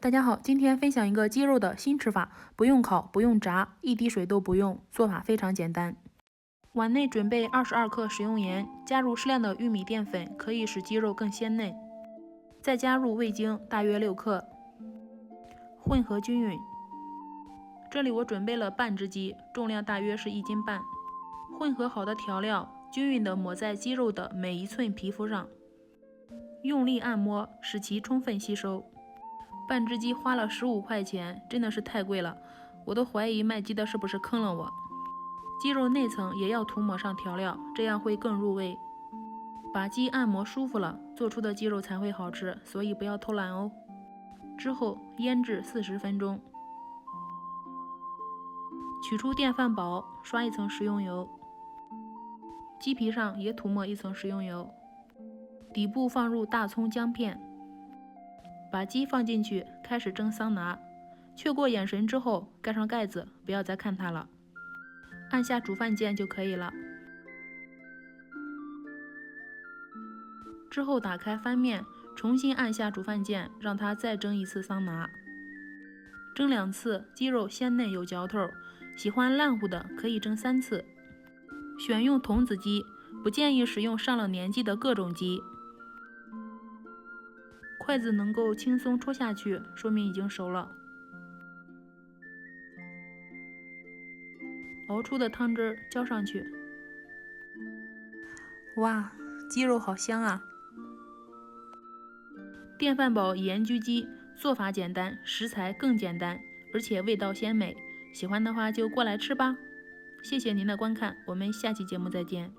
大家好，今天分享一个鸡肉的新吃法，不用烤，不用炸，一滴水都不用，做法非常简单。碗内准备22克食用盐，加入适量的玉米淀粉，可以使鸡肉更鲜嫩。再加入味精大约6克，混合均匀。这里我准备了半只鸡，重量大约是1斤半。混合好的调料均匀地抹在鸡肉的每一寸皮肤上，用力按摩，使其充分吸收。半只鸡花了15块钱，真的是太贵了，我都怀疑卖鸡的是不是坑了我。鸡肉内层也要涂抹上调料，这样会更入味。把鸡按摩舒服了，做出的鸡肉才会好吃，所以不要偷懒哦。之后腌制40分钟。取出电饭煲，刷一层食用油，鸡皮上也涂抹一层食用油，底部放入大葱姜片，把鸡放进去，开始蒸桑拿。却过眼神之后，盖上盖子，不要再看它了。按下煮饭键就可以了。之后打开翻面，重新按下煮饭键，让它再蒸一次桑拿。蒸2次，鸡肉鲜嫩有嚼头，喜欢烂糊的可以蒸3次。选用童子鸡，不建议使用上了年纪的各种鸡。筷子能够轻松戳下去，说明已经熟了。熬出的汤汁浇上去。哇，鸡肉好香啊！电饭煲盐焗鸡做法简单，食材更简单，而且味道鲜美。喜欢的话就过来吃吧。谢谢您的观看，我们下期节目再见。